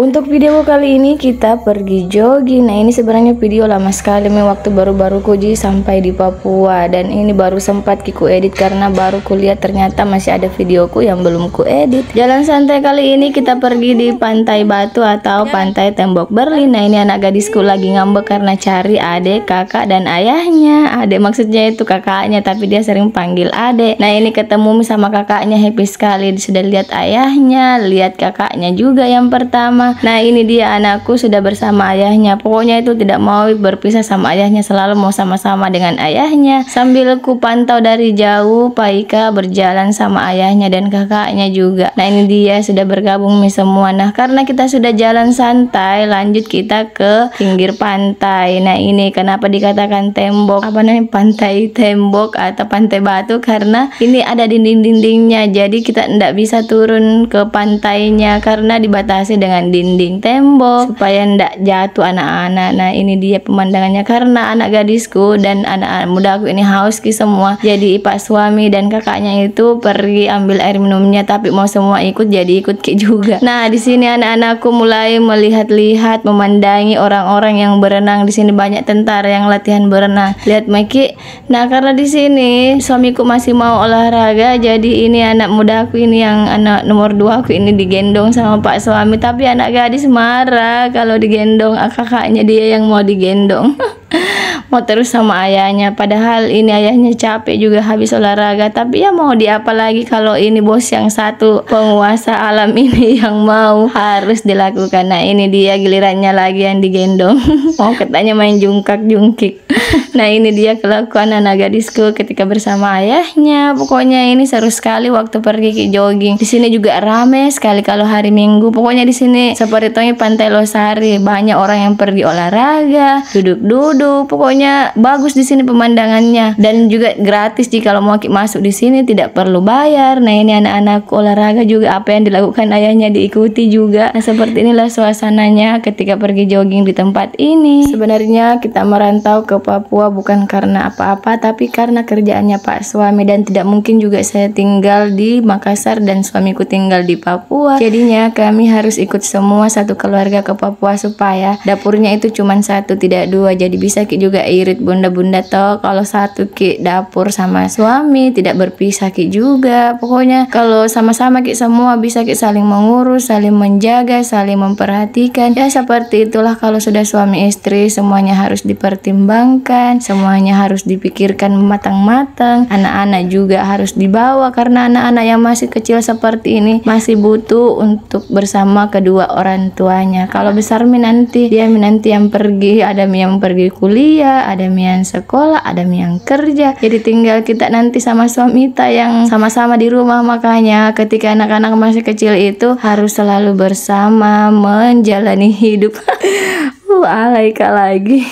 Untuk video kali ini kita pergi jogging. Nah, ini sebenarnya video lama sekali waktu baru-baru kuji sampai di Papua, dan ini baru sempat ku edit karena baru kuliah ternyata masih ada videoku yang belum ku edit. Jalan santai kali ini kita pergi di Pantai Batu atau Pantai Tembok Berlin. Nah, ini anak gadisku lagi ngambek karena cari adik, kakak, dan ayahnya. Adik maksudnya itu kakaknya, tapi dia sering panggil adik. Nah, ini ketemu sama kakaknya, happy sekali. Sudah lihat ayahnya, lihat kakaknya juga yang pertama. Nah, ini dia anakku sudah bersama ayahnya. Pokoknya itu tidak mau berpisah sama ayahnya, selalu mau sama-sama dengan ayahnya. Sambil ku pantau dari jauh, Paika berjalan sama ayahnya dan kakaknya juga. Nah, ini dia sudah bergabung semua. Nah, karena kita sudah jalan santai, lanjut kita ke pinggir pantai. Nah, ini kenapa dikatakan tembok, pantai tembok atau pantai batu, karena ini ada dinding-dindingnya. Jadi kita tidak bisa turun ke pantainya karena dibatasi dengan dinding tembok supaya ndak jatuh anak-anak. Nah, ini dia pemandangannya karena anak gadisku dan anak muda aku ini haus semua. Jadi pak suami dan kakaknya itu pergi ambil air minumnya, tapi mau semua ikut jadi ikut juga. Nah, di sini anak-anakku mulai melihat-lihat, memandangi orang-orang yang berenang. Di sini banyak tentara yang latihan berenang. Lihat Maki. Nah, karena di sini suamiku masih mau olahraga, jadi ini anak muda aku ini yang anak nomor 2 aku ini digendong sama pak suami, tapi anak gadis marah kalau digendong, kakaknya dia yang mau digendong. Mau terus sama ayahnya, padahal ini ayahnya capek juga habis olahraga, tapi ya mau diapa lagi kalau ini bos yang satu penguasa alam ini yang mau harus dilakukan. Nah, ini dia gilirannya lagi yang digendong. Mau katanya main jungkak-jungkik. Nah, ini dia kelakuan anak gadisku ketika bersama ayahnya. Pokoknya ini seru sekali waktu pergi ke jogging. Di sini juga rame sekali kalau hari Minggu. Pokoknya di sini seperti Pantai Losari, banyak orang yang pergi olahraga, duduk-duduk. Pokoknya bagus di sini pemandangannya, dan juga gratis jika kalau mau masuk di sini tidak perlu bayar. Nah, ini anak-anak olahraga juga, apa yang dilakukan ayahnya diikuti juga. Nah, seperti inilah suasananya ketika pergi jogging di tempat ini. Sebenarnya kita merantau ke Papua bukan karena apa-apa, tapi karena kerjaannya pak suami, dan tidak mungkin juga saya tinggal di Makassar dan suamiku tinggal di Papua. Jadinya kami harus ikut semua satu keluarga ke Papua supaya dapurnya itu cuma satu tidak dua. Jadi bisa ki juga irit bunda-bunda toh kalau satu ki dapur sama suami tidak berpisah ki juga. Pokoknya kalau sama-sama ki semua bisa ki saling mengurus, saling menjaga, saling memperhatikan. Ya seperti itulah kalau sudah suami istri, semuanya harus dipertimbangkan, semuanya harus dipikirkan matang-matang. Anak-anak juga harus dibawa karena anak-anak yang masih kecil seperti ini masih butuh untuk bersama kedua orang tuanya. Kalau besar nanti dia nanti yang pergi, ada yang pergi kuliah, ada yang sekolah, ada yang kerja. Jadi tinggal kita nanti sama suami kita yang sama-sama di rumah. Makanya ketika anak-anak masih kecil itu harus selalu bersama menjalani hidup. Alaika lagi.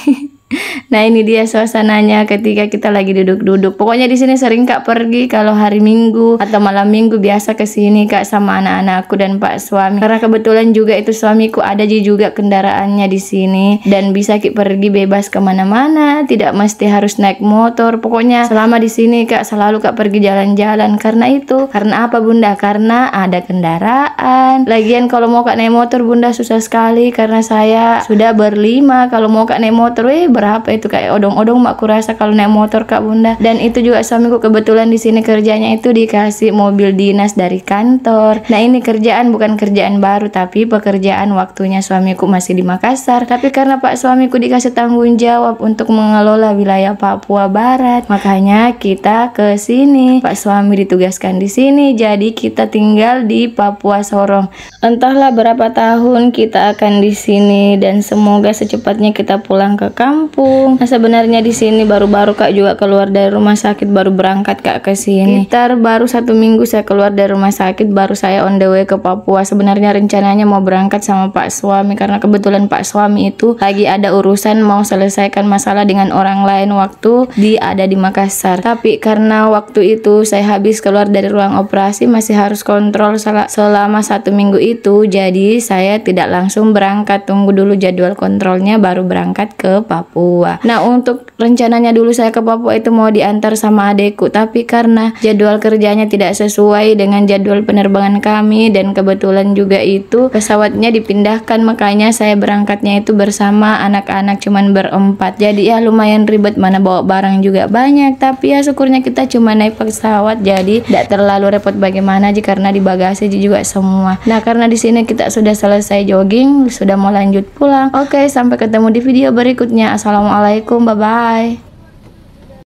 Nah, ini dia suasananya ketika kita lagi duduk-duduk. Pokoknya di sini sering Kak pergi kalau hari Minggu atau malam Minggu, biasa ke sini Kak sama anak-anakku dan Pak suami. Karena kebetulan juga itu suamiku ada juga kendaraannya di sini dan bisa Ki pergi bebas kemana-mana, tidak mesti harus naik motor. Pokoknya selama di sini Kak selalu Kak pergi jalan-jalan. Karena itu, karena apa Bunda? Karena ada kendaraan. Lagian kalau mau Kak naik motor Bunda susah sekali karena saya sudah berlima. Kalau mau Kak naik motor, berapa itu kayak odong-odong mak kurasa kalau naik motor Kak Bunda. Dan itu juga suamiku kebetulan di sini kerjanya itu dikasih mobil dinas dari kantor. Nah, ini kerjaan bukan kerjaan baru, tapi pekerjaan waktunya suamiku masih di Makassar. Tapi karena Pak suamiku dikasih tanggung jawab untuk mengelola wilayah Papua Barat, makanya kita ke sini. Pak suami ditugaskan di sini, jadi kita tinggal di Papua Sorong. Entahlah berapa tahun kita akan di sini dan semoga secepatnya kita pulang ke kampung. Nah, sebenarnya di sini baru-baru Kak juga keluar dari rumah sakit, baru berangkat Kak ke sini. Sekitar baru 1 minggu saya keluar dari rumah sakit, baru saya on the way ke Papua. Sebenarnya rencananya mau berangkat sama Pak suami karena kebetulan Pak suami itu lagi ada urusan mau selesaikan masalah dengan orang lain waktu ada di Makassar. Tapi karena waktu itu saya habis keluar dari ruang operasi, masih harus kontrol selama 1 minggu itu, jadi saya tidak langsung berangkat, tunggu dulu jadwal kontrolnya baru berangkat ke Papua. Papua. Nah, untuk rencananya dulu saya ke Papua itu mau diantar sama adekku, tapi karena jadwal kerjanya tidak sesuai dengan jadwal penerbangan kami dan kebetulan juga itu pesawatnya dipindahkan, makanya saya berangkatnya itu bersama anak-anak cuman berempat. Jadi ya lumayan ribet, mana bawa barang juga banyak, tapi ya syukurnya kita cuma naik pesawat jadi tidak terlalu repot bagaimana aja karena di bagasi juga semua. Nah, karena di sini kita sudah selesai jogging, sudah mau lanjut pulang. Oke, sampai ketemu di video berikutnya. Assalamualaikum, bye bye.